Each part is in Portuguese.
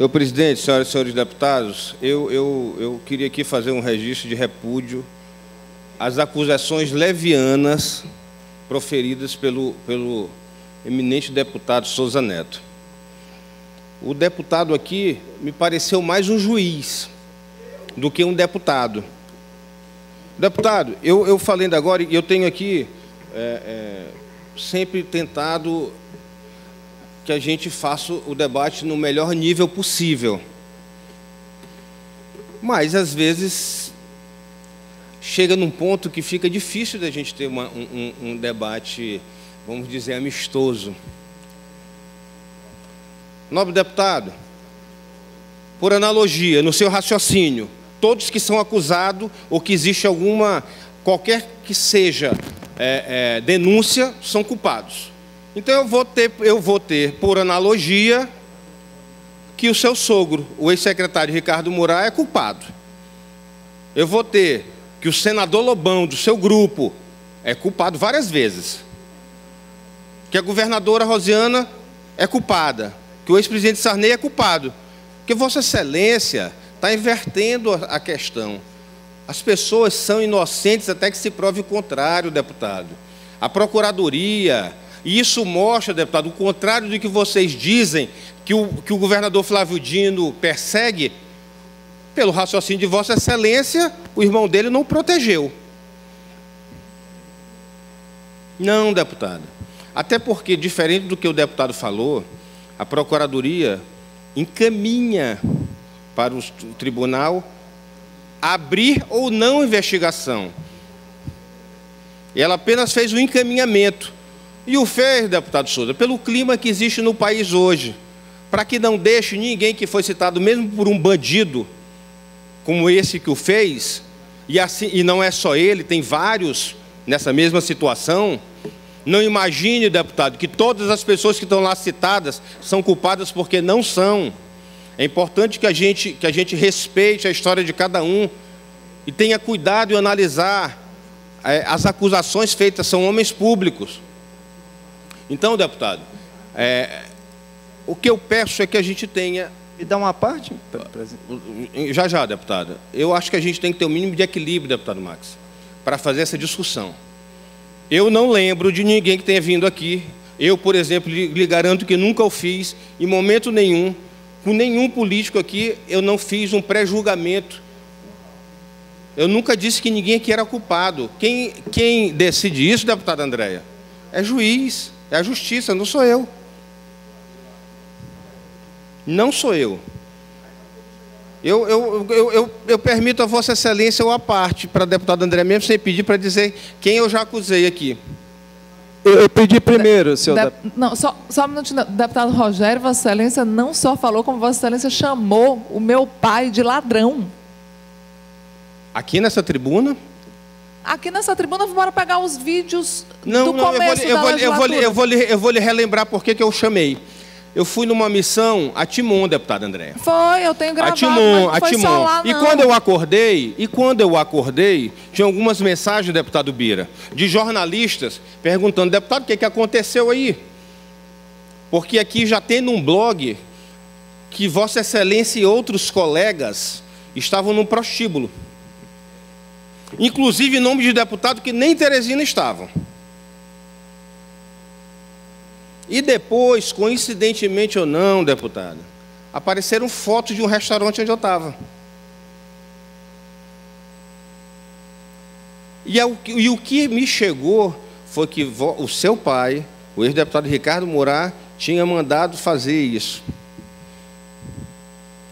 Senhor presidente, senhoras e senhores deputados, eu queria aqui fazer um registro de repúdio às acusações levianas proferidas pelo eminente deputado Souza Neto. O deputado aqui me pareceu mais um juiz do que um deputado. Deputado, eu falando agora, e eu tenho aqui sempre tentado que a gente faça o debate no melhor nível possível. Mas, às vezes, chega num ponto que fica difícil da gente ter um debate, vamos dizer, amistoso. Nobre deputado, por analogia, no seu raciocínio, todos que são acusados ou que existe qualquer que seja denúncia, são culpados. Então eu vou ter, por analogia, que o seu sogro, o ex-secretário Ricardo Murat, é culpado. Eu vou ter que o senador Lobão, do seu grupo, é culpado várias vezes. Que a governadora Rosiana é culpada. Que o ex-presidente Sarney é culpado. Que Vossa Excelência está invertendo a questão. As pessoas são inocentes até que se prove o contrário, deputado. A Procuradoria... E isso mostra, deputado, o contrário do que vocês dizem, que o governador Flávio Dino persegue, pelo raciocínio de Vossa Excelência, o irmão dele não o protegeu. Não, deputado. Até porque, diferente do que o deputado falou, a Procuradoria encaminha para o tribunal abrir ou não investigação. E ela apenas fez um encaminhamento. E o fez, deputado Souza, pelo clima que existe no país hoje, para que não deixe ninguém que foi citado, mesmo por um bandido, como esse que o fez, e não é só ele, tem vários nessa mesma situação. Não imagine, deputado, que todas as pessoas que estão lá citadas são culpadas, porque não são. É importante que a gente respeite a história de cada um e tenha cuidado em analisar as acusações feitas, são homens públicos. Então, deputado, o que eu peço é que a gente tenha... Me dá uma parte? Já, deputado. Eu acho que a gente tem que ter um mínimo de equilíbrio, deputado Max, para fazer essa discussão. Eu não lembro de ninguém que tenha vindo aqui. Eu, por exemplo, lhe garanto que nunca o fiz, em momento nenhum, com nenhum político aqui, eu não fiz um pré-julgamento. Eu nunca disse que ninguém aqui era culpado. Quem decide isso, deputada Andréia, é juiz. É a justiça, não sou eu. Não sou eu. Eu permito a Vossa Excelência uma parte para a deputada André, mesmo sem pedir, para dizer quem eu já acusei aqui. Eu pedi primeiro, senhor deputado. Não, só um minutinho. Deputado Rogério, Vossa Excelência não só falou, como Vossa Excelência chamou o meu pai de ladrão. Aqui nessa tribuna? Aqui nessa tribuna, bora pegar os vídeos do começo da legislatura. Eu vou lhe relembrar por que eu chamei. Eu fui numa missão a Timon, deputada Andréia. Foi, eu tenho gravado, mas não foi só lá, não. E quando eu acordei, tinha algumas mensagens, deputado Bira, de jornalistas perguntando, deputado, o que aconteceu aí? Porque aqui já tem num blog que Vossa Excelência e outros colegas estavam num prostíbulo. Inclusive em nome de deputado que nem em Teresina estavam. E depois, coincidentemente ou não, deputado, apareceram fotos de um restaurante onde eu estava. E o que me chegou foi que o seu pai, o ex-deputado Ricardo Murat, tinha mandado fazer isso.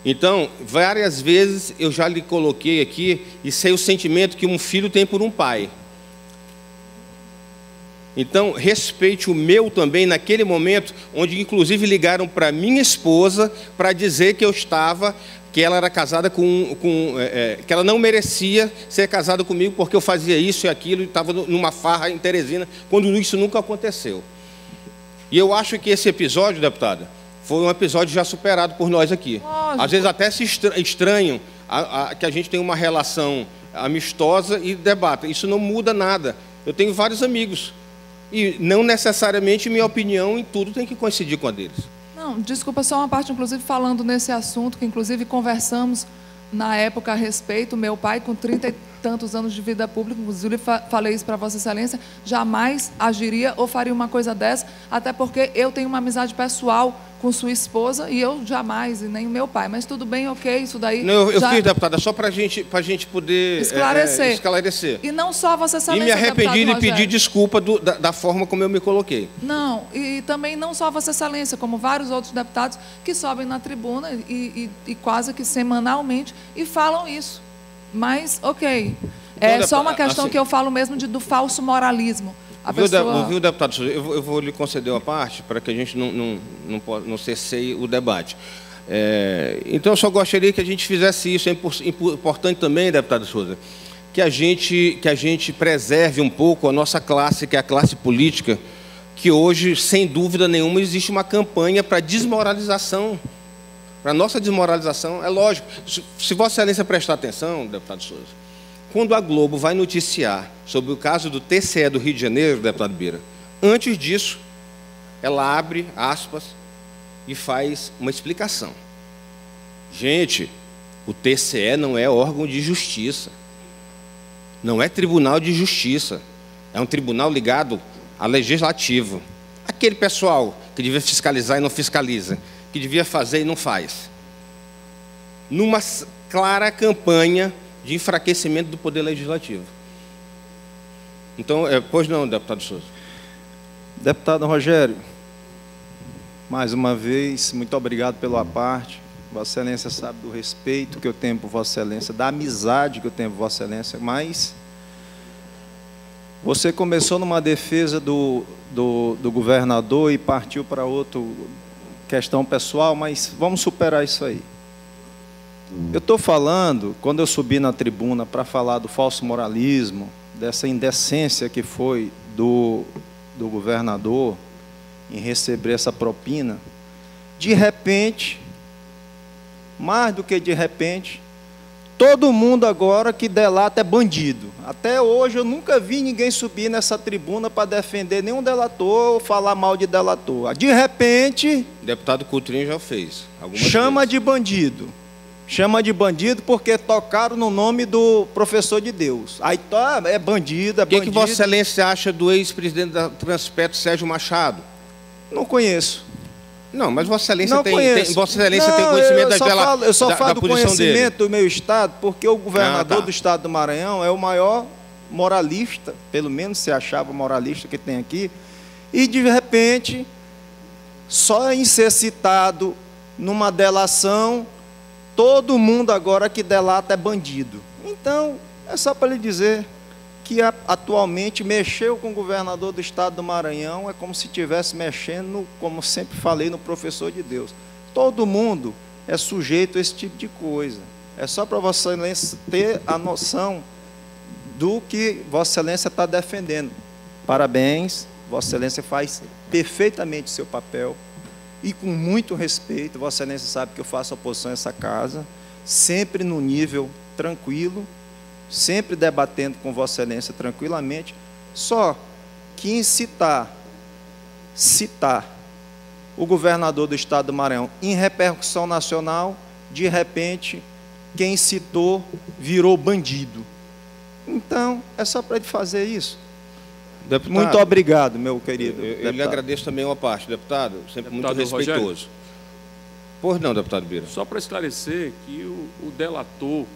Então, várias vezes eu já lhe coloquei aqui e sei o sentimento que um filho tem por um pai. Então, respeite o meu também naquele momento, onde inclusive ligaram para minha esposa para dizer que eu estava, que ela era casada que ela não merecia ser casada comigo porque eu fazia isso e aquilo e estava numa farra em Teresina, quando isso nunca aconteceu. E eu acho que esse episódio, deputada, foi um episódio já superado por nós aqui. Lógico. Às vezes até se estranham que a gente tem uma relação amistosa e debate. Isso não muda nada. Eu tenho vários amigos. E não necessariamente minha opinião em tudo tem que coincidir com a deles. Não, Não, desculpa, só uma parte, inclusive, falando nesse assunto, que inclusive conversamos na época a respeito. Meu pai, com 30 e tantos anos de vida pública, inclusive falei isso para Vossa Excelência, jamais agiria ou faria uma coisa dessa, até porque eu tenho uma amizade pessoal com sua esposa e eu jamais, e nem o meu pai. Mas tudo bem, ok, isso daí... Não, eu fiz, deputada, só para a gente poder esclarecer. E não só Vossa Excelência, e me arrependi de pedir desculpa da forma como eu me coloquei. Não, e também não só Vossa Excelência, como vários outros deputados que sobem na tribuna e quase que semanalmente e falam isso. Mas, ok, é só uma questão assim, que eu falo mesmo do falso moralismo. Viu, deputado Souza, eu vou lhe conceder uma parte para que a gente não cesseie o debate. Então, eu só gostaria que a gente fizesse isso. É importante também, deputado Souza, que a gente preserve um pouco a nossa classe, que é a classe política, que hoje, sem dúvida nenhuma, existe uma campanha para desmoralização. Para a nossa desmoralização, é lógico. Se Vossa Excelência prestar atenção, deputado Souza, quando a Globo vai noticiar sobre o caso do TCE do Rio de Janeiro, deputado Bira, antes disso, ela abre aspas e faz uma explicação. Gente, o TCE não é órgão de justiça, não é tribunal de justiça, é um tribunal ligado ao legislativo. Aquele pessoal que devia fiscalizar e não fiscaliza, que devia fazer e não faz. Numa clara campanha de enfraquecimento do poder legislativo. Então, pois não, deputado Souza. Deputado Rogério, mais uma vez, muito obrigado pela parte. Vossa Excelência sabe do respeito que eu tenho por Vossa Excelência, da amizade que eu tenho por Vossa Excelência, mas você começou numa defesa do governador e partiu para outra questão pessoal, mas vamos superar isso aí. Eu estou falando, quando eu subi na tribuna para falar do falso moralismo, dessa indecência que foi do governador em receber essa propina, de repente, mais do que de repente, todo mundo agora que delata é bandido. Até hoje eu nunca vi ninguém subir nessa tribuna para defender nenhum delator ou falar mal de delator. De repente... O deputado Coutrinho já fez. Chama de bandido. Chama de bandido porque tocaram no nome do professor de Deus. Aí é bandido, é bandido. O que Vossa Excelência acha do ex-presidente da Transpetro, Sérgio Machado? Não conheço. Não, mas Vossa Excelência tem conhecimento eu só falo do conhecimento do meu estado, porque o governador do estado do Maranhão é o maior moralista, pelo menos se achava moralista que tem aqui, e de repente, só em ser citado numa delação, todo mundo agora que delata é bandido. Então, é só para lhe dizer que atualmente mexeu com o governador do estado do Maranhão é como se estivesse mexendo, como sempre falei, no professor de Deus. Todo mundo é sujeito a esse tipo de coisa. É só para Vossa Excelência ter a noção do que Vossa Excelência está defendendo. Parabéns, Vossa Excelência faz perfeitamente o seu papel e com muito respeito. Vossa Excelência sabe que eu faço oposição a essa casa, sempre no nível tranquilo, sempre debatendo com Vossa Excelência tranquilamente, só que em citar o governador do estado do Maranhão em repercussão nacional, de repente, quem citou virou bandido. Então, é só para ele fazer isso. Deputado, muito obrigado, meu querido. Eu lhe agradeço também uma parte, deputado, sempre deputado muito respeitoso. Rogério, pois não, deputado Bira. Só para esclarecer que o delator,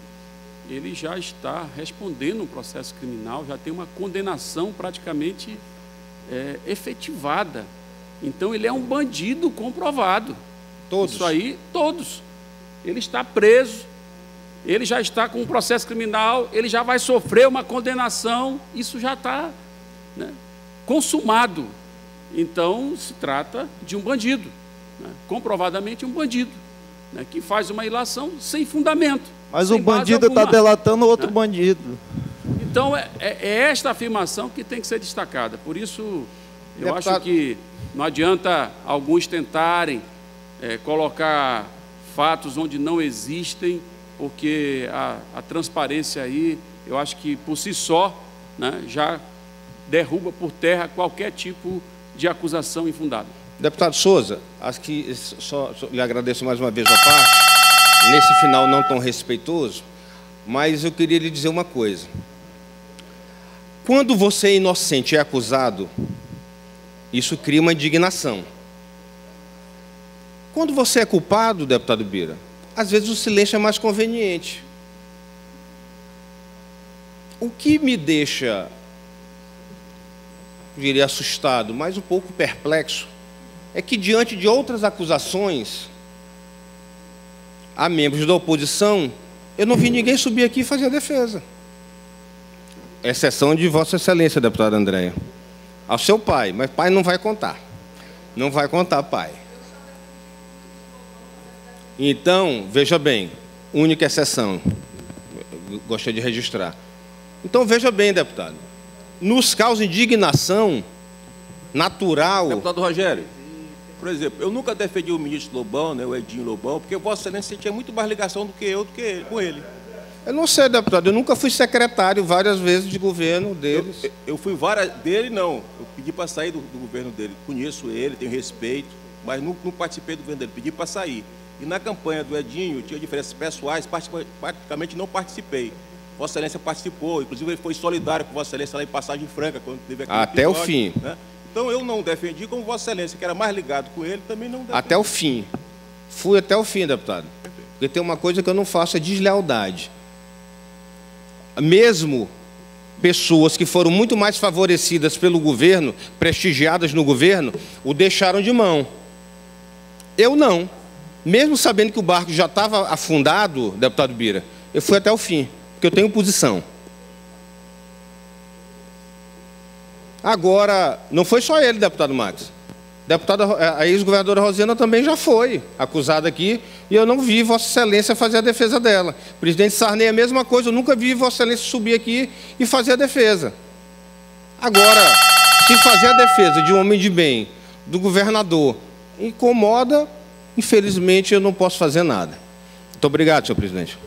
ele já está respondendo um processo criminal, já tem uma condenação praticamente efetivada. Então, ele é um bandido comprovado. Todos? Isso aí, todos. Ele está preso, ele já está com um processo criminal, ele já vai sofrer uma condenação, isso já está, né, consumado. Então, se trata de um bandido, né, comprovadamente um bandido, né, que faz uma ilação sem fundamento. Mas o bandido está delatando outro bandido. Então, é esta afirmação que tem que ser destacada. Por isso, eu acho que não adianta alguns tentarem colocar fatos onde não existem, porque a transparência aí, eu acho que por si só, né, já derruba por terra qualquer tipo de acusação infundada. Deputado Souza, acho que só lhe agradeço mais uma vez a parte, nesse final não tão respeitoso, mas eu queria lhe dizer uma coisa. Quando você é inocente e é acusado, isso cria uma indignação. Quando você é culpado, deputado Bira, às vezes o silêncio é mais conveniente. O que me deixa, eu diria, assustado, mas um pouco perplexo, é que, diante de outras acusações a membros da oposição, eu não vi ninguém subir aqui e fazer a defesa. Exceção de Vossa Excelência, deputada Andréia. Ao seu pai, mas pai não vai contar. Não vai contar, pai. Então, veja bem, única exceção. Gostaria de registrar. Então, veja bem, deputado. Nos causa indignação natural... Deputado Rogério, por exemplo, eu nunca defendi o ministro Lobão, né, o Edinho Lobão, porque Vossa Excelência tinha muito mais ligação do que eu, com ele. Eu não sei, deputado, eu nunca fui secretário várias vezes de governo deles. Eu fui várias... Dele, não. Eu pedi para sair do governo dele. Conheço ele, tenho respeito, mas não participei do governo dele. Pedi para sair. E na campanha do Edinho, tinha diferenças pessoais, praticamente não participei. Vossa Excelência participou, inclusive ele foi solidário com Vossa Excelência lá em Passagem Franca, quando teve aquele até episódio, o fim. Né? Então eu não defendi, como Vossa Excelência, que era mais ligado com ele, também não defendi. Até o fim. Fui até o fim, deputado. Porque tem uma coisa que eu não faço, é deslealdade. Mesmo pessoas que foram muito mais favorecidas pelo governo, prestigiadas no governo, o deixaram de mão. Eu não. Mesmo sabendo que o barco já estava afundado, deputado Bira, eu fui até o fim, porque eu tenho posição. Agora, não foi só ele, deputado Max. A ex-governadora Rosena também já foi acusada aqui, e eu não vi Vossa Excelência fazer a defesa dela. O presidente Sarney é a mesma coisa, eu nunca vi Vossa Excelência subir aqui e fazer a defesa. Agora, se fazer a defesa de um homem de bem, do governador, incomoda, infelizmente eu não posso fazer nada. Muito obrigado, senhor presidente.